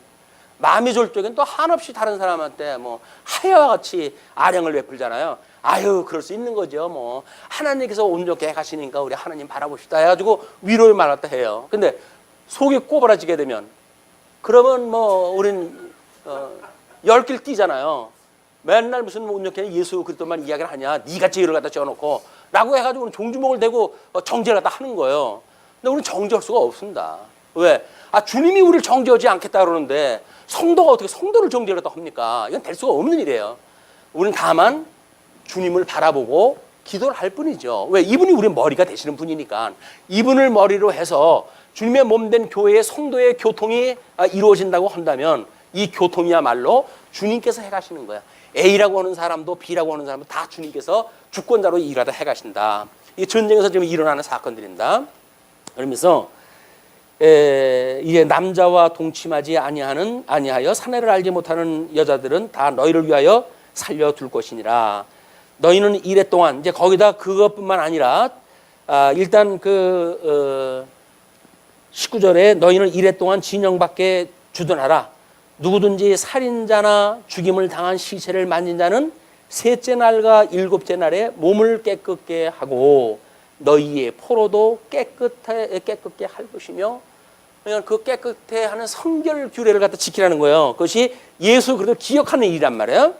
마음이 좋을 적엔 또 한없이 다른 사람한테 뭐 하야와 같이 아령을 베풀잖아요. 아유, 그럴 수 있는 거죠. 뭐 하나님께서 온전케 가시니까 우리 하나님 바라봅시다 해가지고 위로의 말 갖다 해요. 근데 속이 꼬부라지게 되면 그러면 뭐 우린 열 길 뛰잖아요. 맨날 무슨 온전케 예수 그리스도만 이야기를 하냐, 네가 제의를 갖다 지어놓고 라고 해가지고 종주목을 대고 정죄를 갖다 하는 거예요. 근데 우리는 정죄할 수가 없습니다. 왜? 주님이 우리를 정죄하지 않겠다 그러는데 성도가 어떻게 성도를 정죄를 갖다 합니까? 이건 될 수가 없는 일이에요. 우리는 다만 주님을 바라보고 기도를 할 뿐이죠. 왜? 이분이 우리 머리가 되시는 분이니까. 이분을 머리로 해서 주님의 몸된 교회의 성도의 교통이 이루어진다고 한다면 이 교통이야말로 주님께서 해가시는 거야. A라고 하는 사람도 B라고 하는 사람도 다 주님께서 주권자로 일하다 해가신다. 이 전쟁에서 지금 일어나는 사건들입니다. 그러면서 이제 남자와 동침하지 아니하여 사내를 알지 못하는 여자들은 다 너희를 위하여 살려둘 것이니라. 너희는 이래 동안 이제 거기다 그것뿐만 아니라 일단 19절에 너희는 이래 동안 진영밖에 주둔하라. 누구든지 살인자나 죽임을 당한 시체를 만진 자는 셋째 날과 일곱째 날에 몸을 깨끗게 하고 너희의 포로도 깨끗게 할 것이며, 그러니까 그 깨끗해 하는 성결 규례를 갖다 지키라는 거예요. 그것이 예수 그리스도를 기억하는 일이란 말이에요.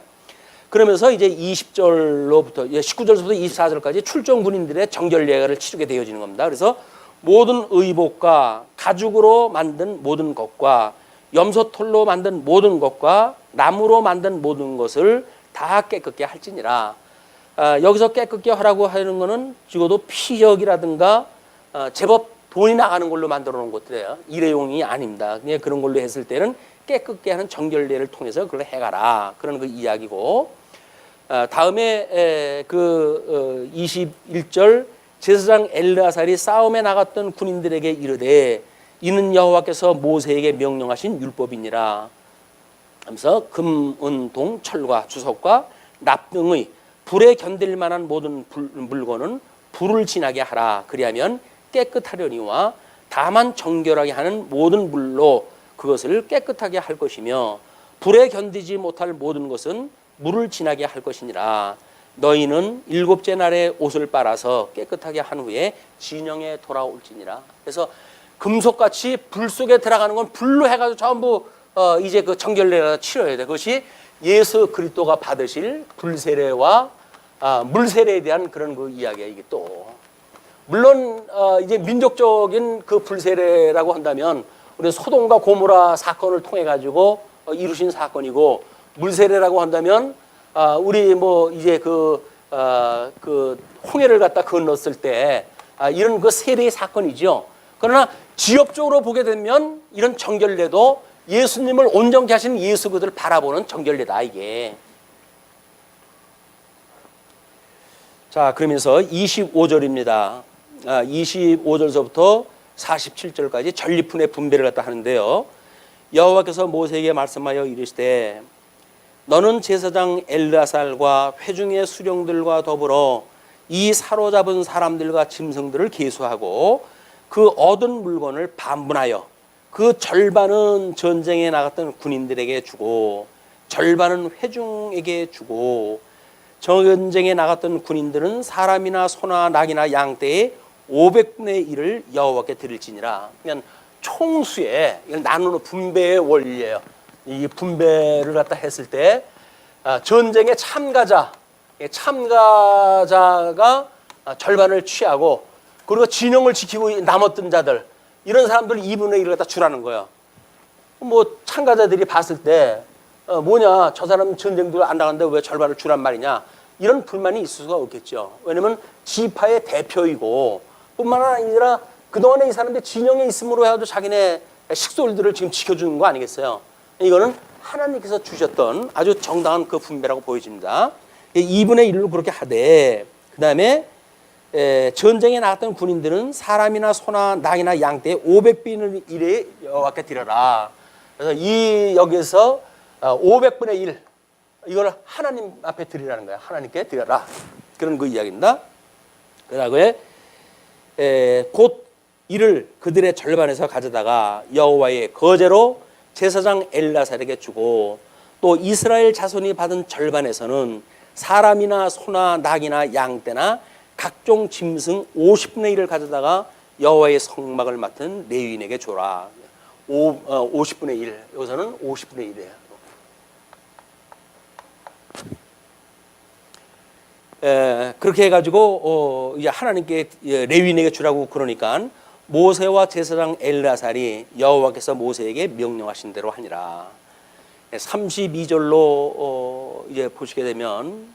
그러면서 이제 20절로부터 19절부터 24절까지 출정 군인들의 정결 예가를 치르게 되어지는 겁니다. 그래서 모든 의복과 가죽으로 만든 모든 것과 염소털로 만든 모든 것과 나무로 만든 모든 것을 다 깨끗게 할지니라. 여기서 깨끗게 하라고 하는 것은 적어도 피혁이라든가 제법 돈이 나가는 걸로 만들어 놓은 것들이에요. 일회용이 아닙니다. 그냥 그런 걸로 했을 때는 깨끗게 하는 정결례를 통해서 그걸 해가라. 그런 그 이야기고, 다음에 21절 제사장 엘르아살이 싸움에 나갔던 군인들에게 이르되 이는 여호와께서 모세에게 명령하신 율법이니라 하면서 금, 은, 동, 철과 주석과 납 등의 불에 견딜 만한 모든 물건은 불을 지나게 하라. 그리하면 깨끗하려니와 다만 정결하게 하는 모든 물로 그것을 깨끗하게 할 것이며 불에 견디지 못할 모든 것은 물을 지나게 할 것이니라. 너희는 일곱째 날에 옷을 빨아서 깨끗하게 한 후에 진영에 돌아올지니라. 그래서 금속같이 불 속에 들어가는 건 불로 해가지고 전부 이제 그 정결례가 치러야 돼. 그것이 예수 그리스도가 받으실 불세례와 물세례에 대한 그런 그 이야기야. 이게 또 물론 이제 민족적인 그 불세례라고 한다면 우리 소돔과 고모라 사건을 통해 가지고 이루신 사건이고, 물세례라고 한다면 우리 뭐 이제 그 홍해를 갖다 건넜을 때 이런 그 세례의 사건이죠. 그러나 지역적으로 보게 되면 이런 정결례도 예수님을 온전케 하시는 예수 그들을 바라보는 정결례다 이게. 자, 그러면서 25절입니다. 25절서부터 47절까지 전리품의 분배를 갖다 하는데요. 여호와께서 모세에게 말씀하여 이르시되 너는 제사장 엘르아살과 회중의 수령들과 더불어 이 사로잡은 사람들과 짐승들을 계수하고 그 얻은 물건을 반분하여 그 절반은 전쟁에 나갔던 군인들에게 주고 절반은 회중에게 주고 전쟁에 나갔던 군인들은 사람이나 소나 낙이나 양떼의 500분의 1을 여호와께 드릴지니라. 그냥 총수에 이걸 나누는 분배의 원리예요. 이 분배를 갖다 했을 때 전쟁에 참가자가 절반을 취하고 그리고 진영을 지키고 남았던 자들 이런 사람들 2분의 1을 갖다 주라는 거예요. 뭐 참가자들이 봤을 때 뭐냐 저 사람 전쟁도 안 나갔는데 왜 절반을 주란 말이냐 이런 불만이 있을 수가 없겠죠. 왜냐면 지파의 대표이고 뿐만 아니라 그동안에 이 사람들 진영에 있음으로 해도 자기네 식솔들을 지금 지켜주는 거 아니겠어요. 이거는 하나님께서 주셨던 아주 정당한 그 분배라고 보여집니다. 2분의 1로 그렇게 하되 그 다음에 전쟁에 나갔던 군인들은 사람이나 소나 낙이나 양떼의 500분의 1에 여호와께 드려라. 그래서 이 여기서 500분의 1 이걸 하나님 앞에 드리라는 거야. 하나님께 드려라. 그런 그 이야기입니다. 그 다음에 곧 이를 그들의 절반에서 가져다가 여호와의 거제로 제사장 엘라살에게 주고 또 이스라엘 자손이 받은 절반에서는 사람이나 소나 낙이나 양떼나 각종 짐승 50분의 1을 가져다가 여호와의 성막을 맡은 레위인에게 줘라. 50분의 1 여기서는 50분의 1이에요. 그렇게 해가지고 이제 하나님께 레위인에게 주라고 그러니까 모세와 제사장 엘르아살이 여호와께서 모세에게 명령하신 대로 하니라. 32절로 이제 보시게 되면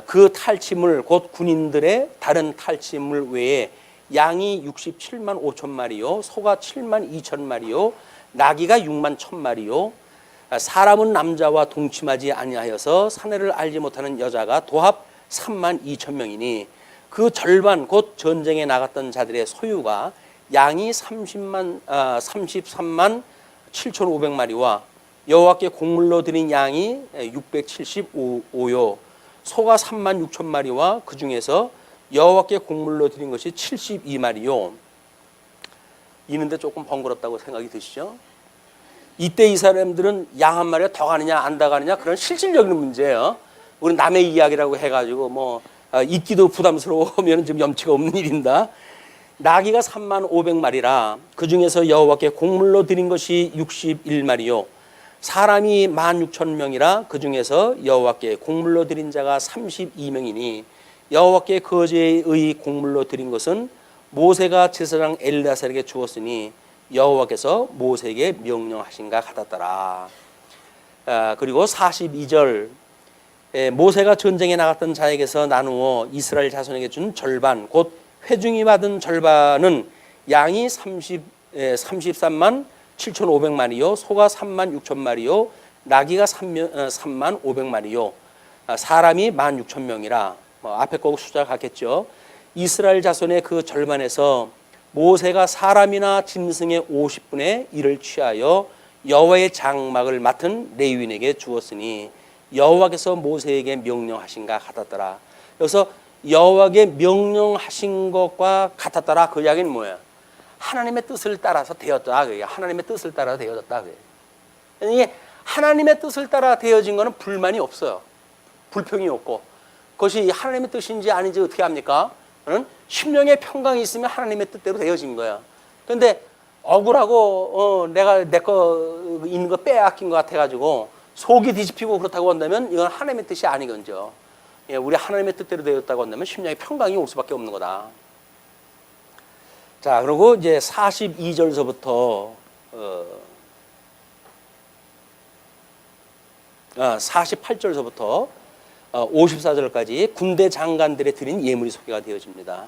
그 탈취물 곧 군인들의 다른 탈취물 외에 양이 67만 5천 마리요 소가 7만 2천 마리요 나귀가 6만 1천 마리요 사람은 남자와 동침하지 아니하여서 사내를 알지 못하는 여자가 도합 3만 2천 명이니 그 절반 곧 전쟁에 나갔던 자들의 소유가 양이 33만 7,500마리와 여호와께 곡물로 드린 양이 675요 소가 3만 6천 마리와 그 중에서 여호와께 곡물로 드린 것이 72마리요. 이는데 조금 번거롭다고 생각이 드시죠? 이때 이 사람들은 양 한 마리가 더 가느냐 안 더 가느냐 그런 실질적인 문제예요. 우리 남의 이야기라고 해가지고 뭐 잊기도 부담스러우면 좀 염치가 없는 일인다. 나귀가 3만 500마리라 그 중에서 여호와께 곡물로 드린 것이 61마리요 사람이 16,000명이라 그 중에서 여호와께 곡물로 드린 자가 32명이니 여호와께 거제의 곡물로 드린 것은 모세가 제사장 엘르아살에게 주었으니 여호와께서 모세에게 명령하신가 같았더라. 그리고 42절 모세가 전쟁에 나갔던 자에게서 나누어 이스라엘 자손에게 준 절반 곧 회중이 받은 절반은 양이 33만 7,500마리요 소가 3만 6천 마리요 나귀가 3만 500마리요 사람이 1만 6천 명이라 앞에 거 숫자 같겠죠. 이스라엘 자손의 그 절반에서 모세가 사람이나 짐승의 50분의 1을 취하여 여호와의 장막을 맡은 레위인에게 주었으니 여호와께서 모세에게 명령하신가 같았더라. 여기서 여호와께 명령하신 것과 같았더라 그 이야기는 뭐예요? 하나님의 뜻을 따라서 되었다. 하나님의 뜻을 따라 되어졌다. 이게 하나님의 뜻을 따라 되어진 것은 불만이 없어요. 불평이 없고 그것이 하나님의 뜻인지 아닌지 어떻게 합니까? 심령의 평강이 있으면 하나님의 뜻대로 되어진 거야. 그런데 억울하고 내가 내 거 있는 거 빼앗긴 것 같아가지고 속이 뒤집히고 그렇다고 한다면 이건 하나님의 뜻이 아니건죠. 우리 하나님의 뜻대로 되었다고 한다면 심령의 평강이 올 수밖에 없는 거다. 자, 그리고 이제 42절서부터 48절서부터 54절까지 군대 장관들의 드린 예물이 소개가 되어집니다.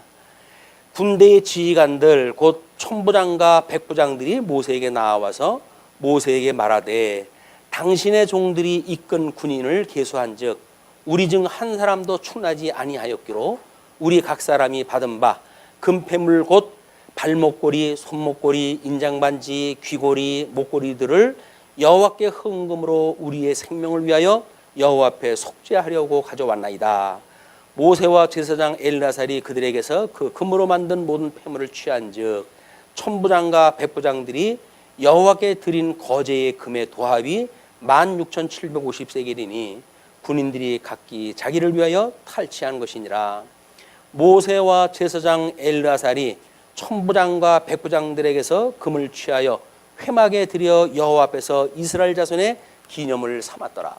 군대의 지휘관들 곧 천부장과 백부장들이 모세에게 나와서 모세에게 말하되 당신의 종들이 이끈 군인을 계수한즉 우리 중 한 사람도 충나지 아니하였기로 우리 각 사람이 받은 바 금패물 곧 발목걸이, 손목걸이, 인장반지, 귀걸이, 목걸이들을 여호와께 헌금으로 우리의 생명을 위하여 여호와 앞에 속죄하려고 가져왔나이다. 모세와 제사장 엘라살이 그들에게서 그 금으로 만든 모든 폐물을 취한즉 천부장과 백부장들이 여호와께 드린 거제의 금의 도합이 16,750세겔이니 군인들이 각기 자기를 위하여 탈취한 것이니라. 모세와 제사장 엘라살이 천부장과 백부장들에게서 금을 취하여 회막에 들여 여호와 앞에서 이스라엘 자손의 기념을 삼았더라.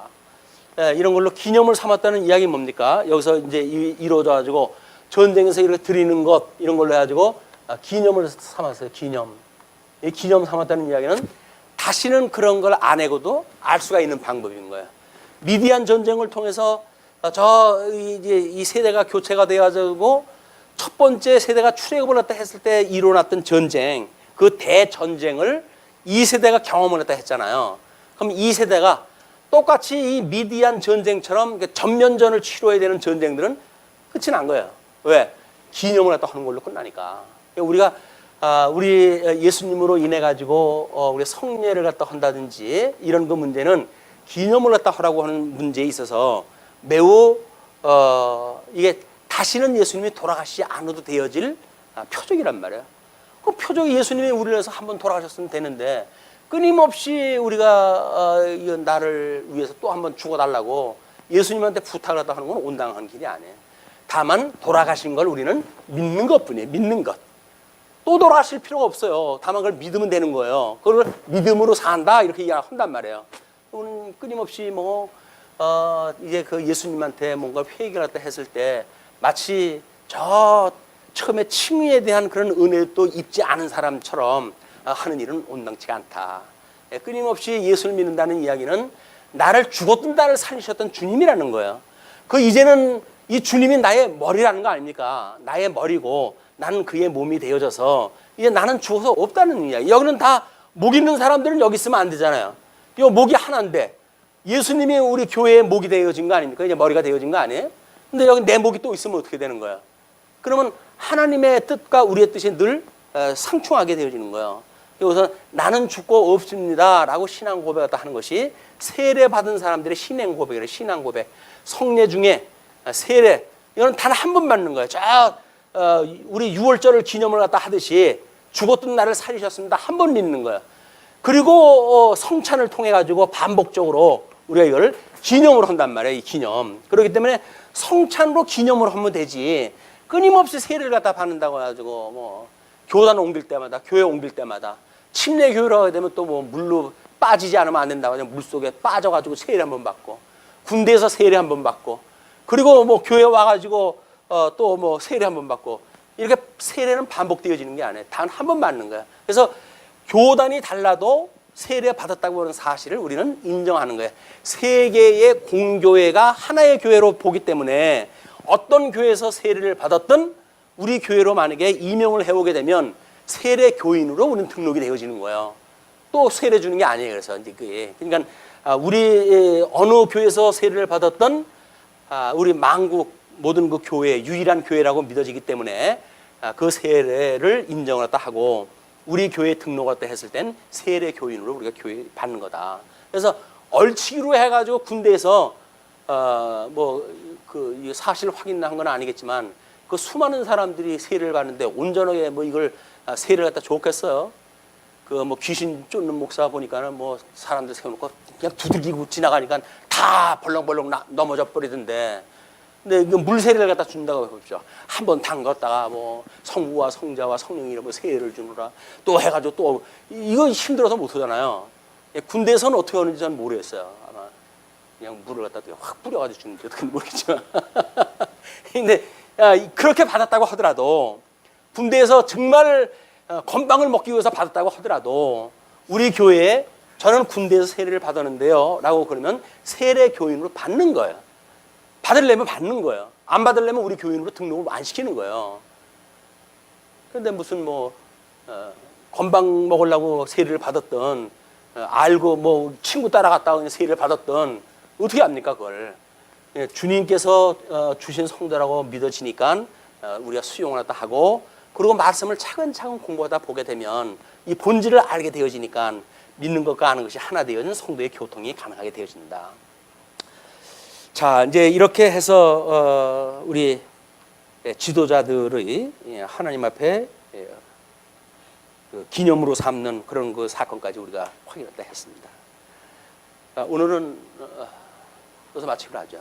이런 걸로 기념을 삼았다는 이야기 뭡니까? 여기서 이제 이루어져 가지고 전쟁에서 이렇게 드리는 것 이런 걸로 해가지고 기념을 삼았어요. 기념. 이 기념 삼았다는 이야기는 다시는 그런 걸 안 해고도 알 수가 있는 방법인 거예요. 미디안 전쟁을 통해서 이제 이 세대가 교체가 되어가지고 첫 번째 세대가 출애굽을 했다 했을 때 일어났던 전쟁, 그 대전쟁을 이 세대가 경험을 했다 했잖아요. 그럼 이 세대가 똑같이 이 미디안 전쟁처럼 전면전을 치러야 되는 전쟁들은 끝이 난 거예요. 왜? 기념을 갖다 하는 걸로 끝나니까. 우리가 우리 예수님으로 인해 가지고 우리 성례를 갖다 한다든지 이런 그 문제는 기념을 갖다 하라고 하는 문제에 있어서 매우 이게 다시는 예수님이 돌아가시지 않아도 되어질 표적이란 말이에요. 그 표적이 예수님이 우리를 위해서 한번 돌아가셨으면 되는데 끊임없이 우리가 나를 위해서 또 한번 죽어달라고 예수님한테 부탁을 하다 하는 건 온당한 길이 아니에요. 다만 돌아가신 걸 우리는 믿는 것뿐이에요. 믿는 것. 또 돌아가실 필요가 없어요. 다만 그걸 믿으면 되는 거예요. 그걸 믿음으로 산다 이렇게 이야기한단 말이에요. 우리는 끊임없이 이제 그 예수님한테 뭔가 회개를 했다 했을 때 마치 처음에 칭의에 대한 그런 은혜도 입지 않은 사람처럼 하는 일은 온당치가 않다. 끊임없이 예수를 믿는다는 이야기는 나를 죽었던 나를 살리셨던 주님이라는 거예요. 그 이제는 이 주님이 나의 머리라는 거 아닙니까? 나의 머리고 나는 그의 몸이 되어져서 이제 나는 죽어서 없다는 이야기. 여기는 다 목 있는 사람들은 여기 있으면 안 되잖아요. 이 목이 하나인데 예수님이 우리 교회의 목이 되어진 거 아닙니까? 이제 머리가 되어진 거 아니에요? 근데 여기 내 목이 또 있으면 어떻게 되는 거야? 그러면 하나님의 뜻과 우리의 뜻이 늘 상충하게 되어지는 거예요. 여기서 나는 죽고 없습니다 라고 신앙 고백을 하는 것이 세례 받은 사람들의 신앙 고백이래요. 신앙 고백. 성례 중에 세례 이거는 단 한 번 받는 거예요. 우리 6월절을 기념을 갖다 하듯이 죽었던 나를 살리셨습니다. 한 번 믿는 거예요. 그리고 성찬을 통해 가지고 반복적으로 우리가 이걸 기념을 한단 말이에요. 이 기념. 그렇기 때문에 성찬으로 기념을 하면 되지. 끊임없이 세례를 갖다 받는다고 해가지고 교단 옮길 때마다 교회 옮길 때마다 침례 교회로 하게 되면 또 물로 빠지지 않으면 안 된다고 물 속에 빠져가지고 세례 한번 받고 군대에서 세례 한번 받고 그리고 교회 와가지고 또 세례 한번 받고 이렇게 세례는 반복되어지는 게 아니에요. 단 한 번 받는 거야. 그래서 교단이 달라도 세례 받았다고 하는 사실을 우리는 인정하는 거예요. 세 개의 공교회가 하나의 교회로 보기 때문에 어떤 교회에서 세례를 받았든 우리 교회로 만약에 임명을 해오게 되면 세례 교인으로 우리는 등록이 되어지는 거예요. 또 세례 주는 게 아니에요. 그래서 이제 그게 그러니까 우리 어느 교회에서 세례를 받았던 우리 만국 모든 그 교회 유일한 교회라고 믿어지기 때문에 그 세례를 인정을 했다 하고 우리 교회에 등록을 했다 했을 땐 세례 교인으로 우리가 교회 받는 거다. 그래서 얼치기로 해가지고 군대에서 그 사실 확인한 건 아니겠지만 그 수많은 사람들이 세례를 받는데 온전하게 이걸 세례를 갖다 좋겠어요. 그 귀신 쫓는 목사 보니까는 사람들 세워놓고 그냥 두들기고 지나가니까 다 벌렁벌렁 넘어져 버리던데. 근데 물 세례를 갖다 준다고 해보십시오. 한번 담갔다가 성부와 성자와 성령이라 세례를 주느라 또 해가지고 또 이거 힘들어서 못 하잖아요. 군대에서는 어떻게 하는지 저는 모르겠어요. 아마 그냥 물을 갖다 확 뿌려가지고 주는지 어떻게 모르겠지만. 근데 그렇게 받았다고 하더라도 군대에서 정말 건방을 먹기 위해서 받았다고 하더라도 우리 교회에 저는 군대에서 세례를 받았는데요 라고 그러면 세례 교인으로 받는 거예요. 받으려면 받는 거예요. 안 받으려면 우리 교인으로 등록을 안 시키는 거예요. 그런데 무슨 건방 먹으려고 세례를 받았던 알고 친구 따라갔다가 세례를 받았던 어떻게 합니까 그걸. 주님께서 주신 성도라고 믿어지니까 우리가 수용을 하다 하고 그리고 말씀을 차근차근 공부하다 보게 되면 이 본질을 알게 되어지니까 믿는 것과 아는 것이 하나 되어진 성도의 교통이 가능하게 되어진다. 자, 이제 이렇게 해서 우리 지도자들의 하나님 앞에 그 기념으로 삼는 그런 그 사건까지 우리가 확인했다 했습니다. 오늘은 여기서 마치기로 하죠.